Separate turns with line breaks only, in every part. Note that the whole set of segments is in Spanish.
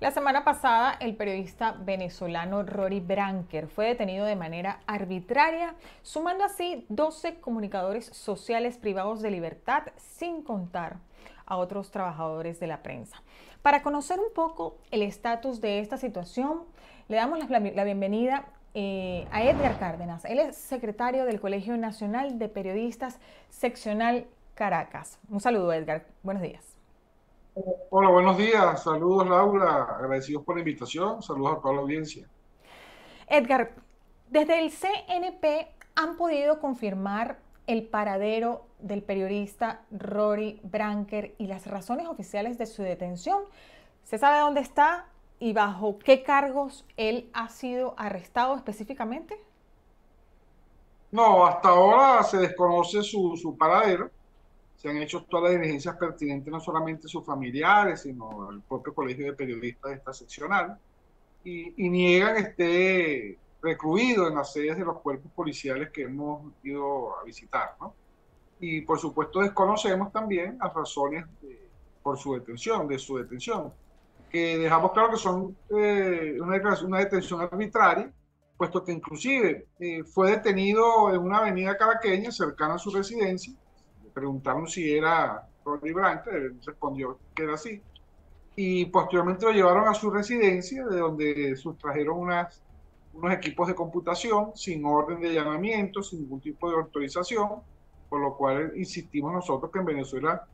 La semana pasada, el periodista venezolano Rory Branker fue detenido de manera arbitraria, sumando así 12 comunicadores sociales privados de libertad, sin contar a otros trabajadores de la prensa. Para conocer un poco el estatus de esta situación, le damos la bienvenida a Edgar Cárdenas. Él es secretario del Colegio Nacional de Periodistas Seccional Caracas. Un saludo, Edgar. Buenos días.
Hola, buenos días. Saludos, Laura. Agradecidos por la invitación. Saludos a toda la audiencia.
Edgar, desde el CNP han podido confirmar el paradero del periodista Rory Branker y las razones oficiales de su detención. ¿Se sabe dónde está y bajo qué cargos él ha sido arrestado específicamente?
No, hasta ahora se desconoce su paradero. Se han hecho todas las diligencias pertinentes, no solamente sus familiares, sino el propio Colegio de Periodistas de esta seccional, y niegan esté recluido en las sedes de los cuerpos policiales que hemos ido a visitar, ¿no? Y por supuesto desconocemos también las razones por su detención, de su detención, que dejamos claro que son una detención arbitraria, puesto que inclusive fue detenido en una avenida caraqueña cercana a su residencia. Le preguntaron si era Rory Branca, él respondió que era así, y posteriormente lo llevaron a su residencia, de donde sustrajeron unos equipos de computación sin orden de allanamiento, sin ningún tipo de autorización, por lo cual insistimos nosotros que en Venezuela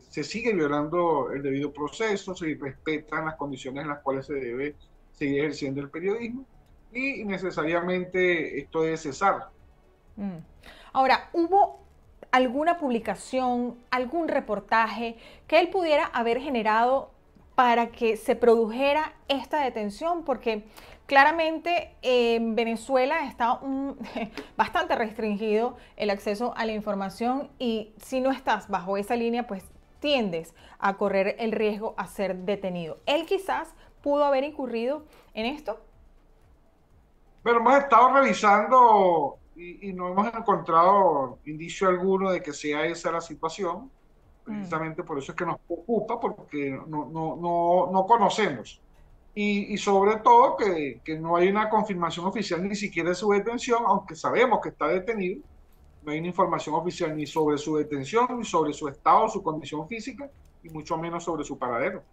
se sigue violando el debido proceso, se respetan las condiciones en las cuales se debe seguir ejerciendo el periodismo y necesariamente esto debe cesar.
Mm. Ahora, ¿hubo alguna publicación, algún reportaje que él pudiera haber generado para que se produjera esta detención? Porque claramente en Venezuela está bastante restringido el acceso a la información y si no estás bajo esa línea, pues tiendes a correr el riesgo a ser detenido. Él quizás pudo haber incurrido en esto.
Pero hemos estado revisando y no hemos encontrado indicio alguno de que sea esa la situación.
Mm.
Precisamente por eso es que nos preocupa, porque no conocemos. Y sobre todo que no hay una confirmación oficial ni siquiera de su detención, aunque sabemos que está detenido. No hay una información oficial ni sobre su detención, ni sobre su estado, su condición física, y mucho menos sobre su paradero.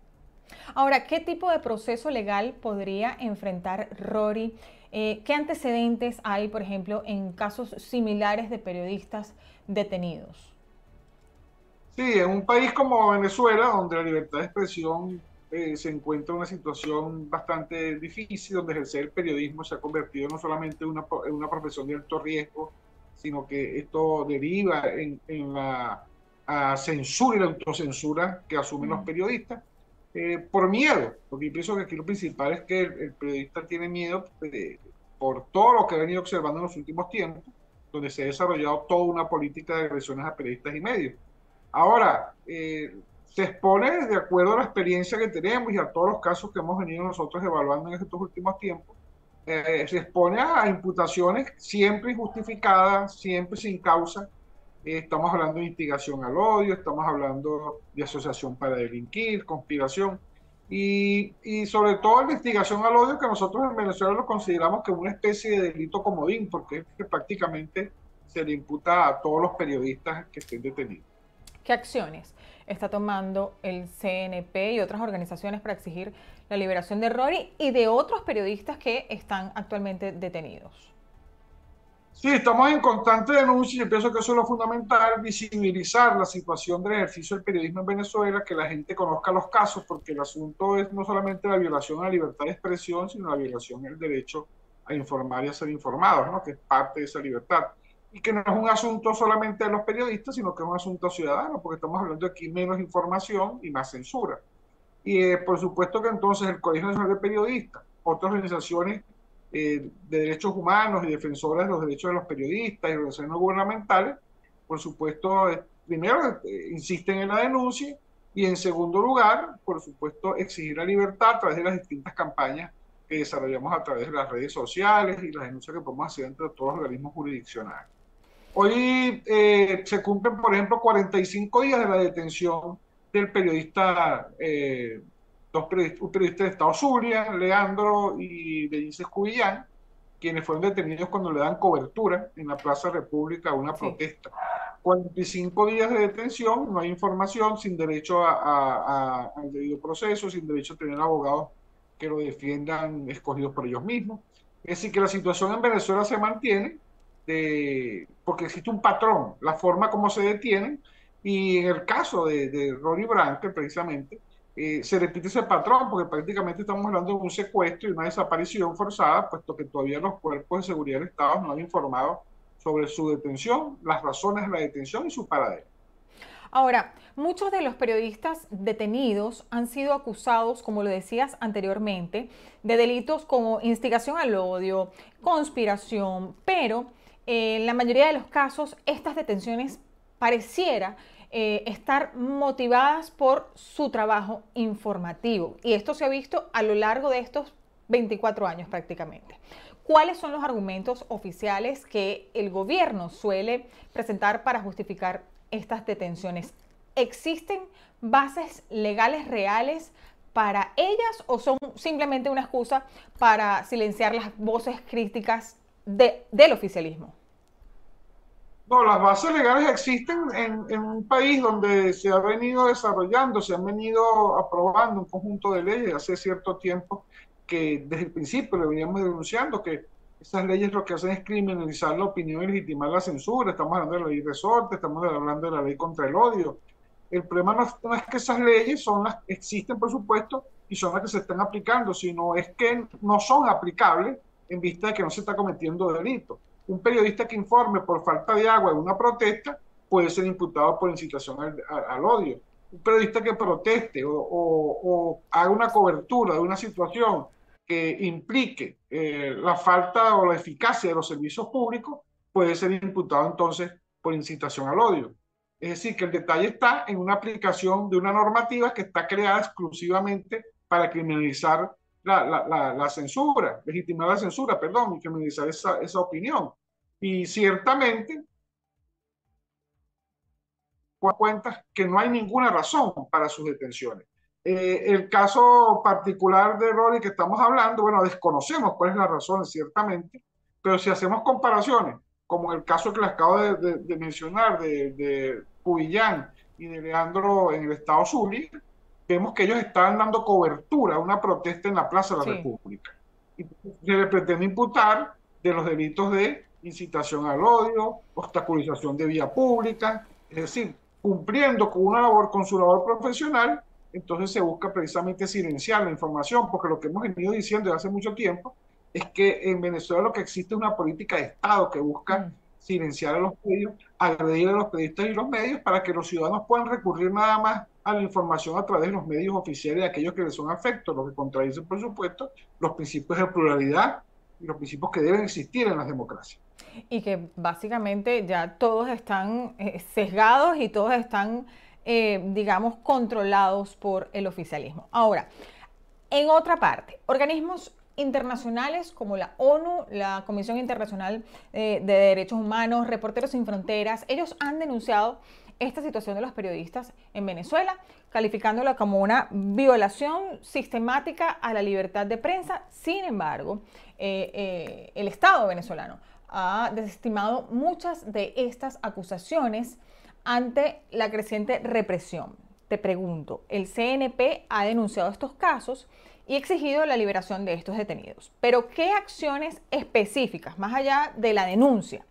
Ahora, ¿qué tipo de proceso legal podría enfrentar Rory? ¿Qué antecedentes hay, por ejemplo, en casos similares de periodistas detenidos?
Sí, en un país como Venezuela, donde la libertad de expresión se encuentra en una situación bastante difícil, donde ejercer el periodismo se ha convertido no solamente en una profesión de alto riesgo, sino que esto deriva en la censura y la autocensura que asumen los
Mm.
periodistas, por miedo, porque yo pienso que aquí lo principal es que el periodista tiene miedo por todo lo que ha venido observando en los últimos tiempos, donde se ha desarrollado toda una política de agresiones a periodistas y medios. Ahora, se expone de acuerdo a la experiencia que tenemos y a todos los casos que hemos venido nosotros evaluando en estos últimos tiempos, se expone a imputaciones siempre injustificadas, siempre sin causa. Estamos hablando de instigación al odio, estamos hablando de asociación para delinquir, conspiración y sobre todo la instigación al odio que nosotros en Venezuela lo consideramos como una especie de delito comodín, porque es que prácticamente se le imputa a todos los periodistas que estén detenidos.
¿Qué acciones está tomando el CNP y otras organizaciones para exigir la liberación de Rory y de otros periodistas que están actualmente detenidos?
Sí, estamos en constante denuncia y yo pienso que eso es lo fundamental, visibilizar la situación del ejercicio del periodismo en Venezuela, que la gente conozca los casos, porque el asunto es no solamente la violación a la libertad de expresión, sino la violación al derecho a informar y a ser informados, ¿no? Que es parte de esa libertad. Y que no es un asunto solamente de los periodistas, sino que es un asunto ciudadano, porque estamos hablando aquí menos información y más censura. Y por supuesto que entonces el Colegio Nacional de Periodistas, otras organizaciones de derechos humanos y defensoras de los derechos de los periodistas y organizaciones no gubernamentales, por supuesto, primero insisten en la denuncia y en segundo lugar, por supuesto, exigir la libertad a través de las distintas campañas que desarrollamos a través de las redes sociales y las denuncias que podemos hacer entre todos los organismos jurisdiccionales. Hoy se cumplen, por ejemplo, 45 días de la detención del periodista un periodista de Estado Zulia, Leandro y Belices Cubillán, quienes fueron detenidos cuando le dan cobertura en la Plaza República a una
Sí.
protesta. 45 días de detención, no hay información, sin derecho al debido proceso, sin derecho a tener abogados que lo defiendan escogidos por ellos mismos. Es decir, que la situación en Venezuela se mantiene porque existe un patrón, la forma como se detienen, y en el caso de Ronnie Branque, precisamente, se repite ese patrón, porque prácticamente estamos hablando de un secuestro y una desaparición forzada, puesto que todavía los cuerpos de seguridad del Estado no han informado sobre su detención, las razones de la detención y su paradero.
Ahora, muchos de los periodistas detenidos han sido acusados, como lo decías anteriormente, de delitos como instigación al odio, conspiración, pero en la mayoría de los casos estas detenciones pareciera estar motivadas por su trabajo informativo. Y esto se ha visto a lo largo de estos 24 años prácticamente. ¿Cuáles son los argumentos oficiales que el gobierno suele presentar para justificar estas detenciones? ¿Existen bases legales reales para ellas o son simplemente una excusa para silenciar las voces críticas del oficialismo?
No, las bases legales existen en un país donde se ha venido desarrollando, se han venido aprobando un conjunto de leyes hace cierto tiempo que desde el principio le veníamos denunciando que esas leyes lo que hacen es criminalizar la opinión y legitimar la censura. Estamos hablando de la ley de resorte, estamos hablando de la ley contra el odio. El problema no es que esas leyes existen, por supuesto, y son las que se están aplicando, sino es que no son aplicables en vista de que no se está cometiendo delito. Un periodista que informe por falta de agua en una protesta puede ser imputado por incitación al odio. Un periodista que proteste o haga una cobertura de una situación que implique la falta o la eficacia de los servicios públicos puede ser imputado entonces por incitación al odio. Es decir, que el detalle está en una aplicación de una normativa que está creada exclusivamente para criminalizar la censura, legitimar la censura, perdón, y criminalizar esa opinión. Y ciertamente, cuentas que no hay ninguna razón para sus detenciones. El caso particular de Rory que estamos hablando, bueno, desconocemos cuál es la razón, ciertamente, pero si hacemos comparaciones, como el caso que les acabo de mencionar de Cubillán y de Leandro en el estado Zulia, vemos que ellos estaban dando cobertura a una protesta en la Plaza de la
Sí.
República. Y se le pretende imputar de los delitos de incitación al odio, obstaculización de vía pública, es decir, cumpliendo con una labor, con su labor profesional, entonces se busca precisamente silenciar la información, porque lo que hemos venido diciendo desde hace mucho tiempo es que en Venezuela lo que existe es una política de Estado que busca silenciar a los medios, agredir a los periodistas y los medios para que los ciudadanos puedan recurrir nada más a la información a través de los medios oficiales de aquellos que les son afectos, lo que contradicen, por supuesto, los principios de pluralidad y los principios que deben existir en las democracias.
Y que básicamente ya todos están sesgados y todos están, digamos, controlados por el oficialismo. Ahora, en otra parte, organismos internacionales como la ONU, la Comisión Internacional de Derechos Humanos, Reporteros Sin Fronteras, ellos han denunciado esta situación de los periodistas en Venezuela, calificándola como una violación sistemática a la libertad de prensa. Sin embargo, el Estado venezolano ha desestimado muchas de estas acusaciones ante la creciente represión. Te pregunto, el CNP ha denunciado estos casos y exigido la liberación de estos detenidos. Pero ¿qué acciones específicas, más allá de la denuncia,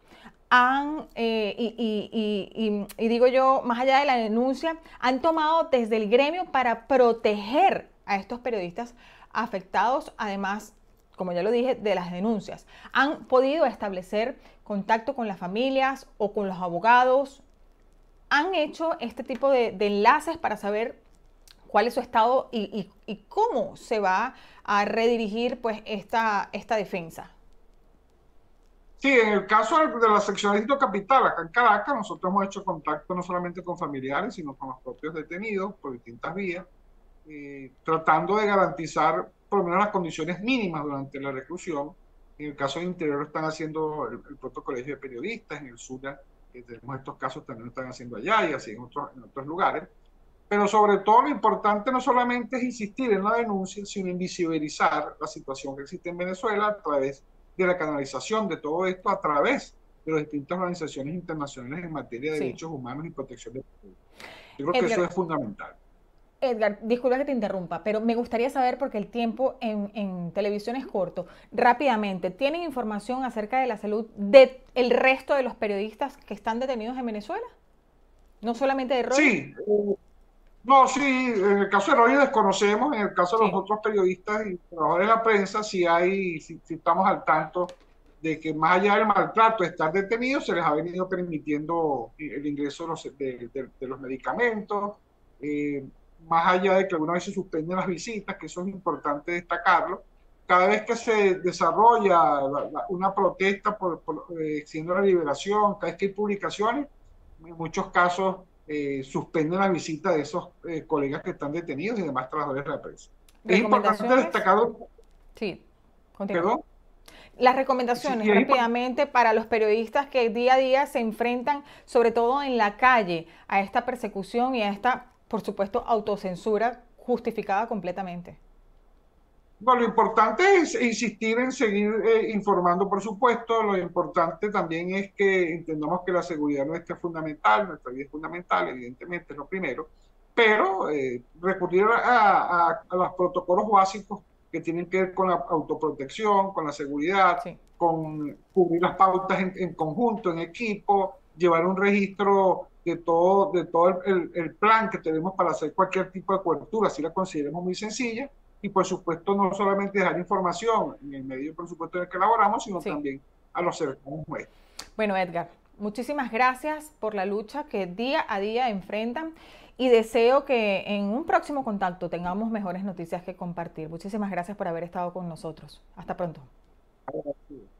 digo yo, más allá de la denuncia, han tomado desde el gremio para proteger a estos periodistas afectados, además, como ya lo dije, de las denuncias? ¿Han podido establecer contacto con las familias o con los abogados? ¿Han hecho este tipo de enlaces para saber cuál es su estado y cómo se va a redirigir pues esta defensa?
Sí, en el caso de la sección de Distrito Capital, acá en Caracas, nosotros hemos hecho contacto no solamente con familiares, sino con los propios detenidos por distintas vías, tratando de garantizar por lo menos las condiciones mínimas durante la reclusión. En el caso del interior lo están haciendo el propio Colegio de Periodistas, en el sur tenemos estos casos también lo están haciendo allá y así en otros lugares. Pero sobre todo lo importante no solamente es insistir en la denuncia, sino invisibilizar la situación que existe en Venezuela a través de la canalización de todo esto, a través de las distintas organizaciones internacionales en materia de
Sí.
derechos humanos y protección de derechos. Yo creo que eso
Edgar,
es fundamental.
Edgar, disculpa que te interrumpa, pero me gustaría saber, porque el tiempo en televisión es corto, rápidamente, ¿tienen información acerca de la salud del resto de los periodistas que están detenidos en Venezuela? No solamente de Rory.
Sí, no, sí, en el caso de Roy desconocemos, en el caso de los
Sí,
otros periodistas y trabajadores de la prensa, sí estamos al tanto de que más allá del maltrato de estar detenidos, se les ha venido permitiendo el ingreso de los medicamentos, eh, más allá de que algunas veces suspenden las visitas, que eso es importante destacarlo. Cada vez que se desarrolla una protesta exigiendo la liberación, cada vez que hay publicaciones, en muchos casos suspenden la visita de esos colegas que están detenidos y demás trabajadores de la prensa. Es importante
recomendaciones.
destacar,
Sí, continúa.
perdón,
Las
sí,
recomendaciones
y es importante.
rápidamente para los periodistas que día a día se enfrentan, sobre todo en la calle, a esta persecución y a esta, por supuesto, autocensura justificada completamente.
Bueno, lo importante es insistir en seguir informando, por supuesto. Lo importante también es que entendamos que la seguridad nuestra es fundamental, nuestra vida es fundamental, evidentemente es lo primero, pero recurrir a los protocolos básicos que tienen que ver con la autoprotección, con la seguridad,
Sí.
con cubrir las pautas en conjunto, en equipo, llevar un registro de todo el plan que tenemos para hacer cualquier tipo de cobertura, si la consideremos muy sencilla y por supuesto no solamente dejar información en el medio, por supuesto, en el que elaboramos, sino
Sí.
también a los cercanos nuestros.
Bueno, Edgar, muchísimas gracias por la lucha que día a día enfrentan y deseo que en un próximo contacto tengamos mejores noticias que compartir. Muchísimas gracias por haber estado con nosotros. Hasta pronto.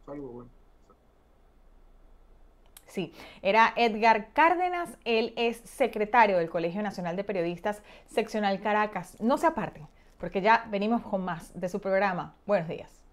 Saludos, bueno.
Sí, era Edgar Cárdenas, él es secretario del Colegio Nacional de Periodistas Seccional Caracas. No se aparten, porque ya venimos con más de su programa. Buenos días.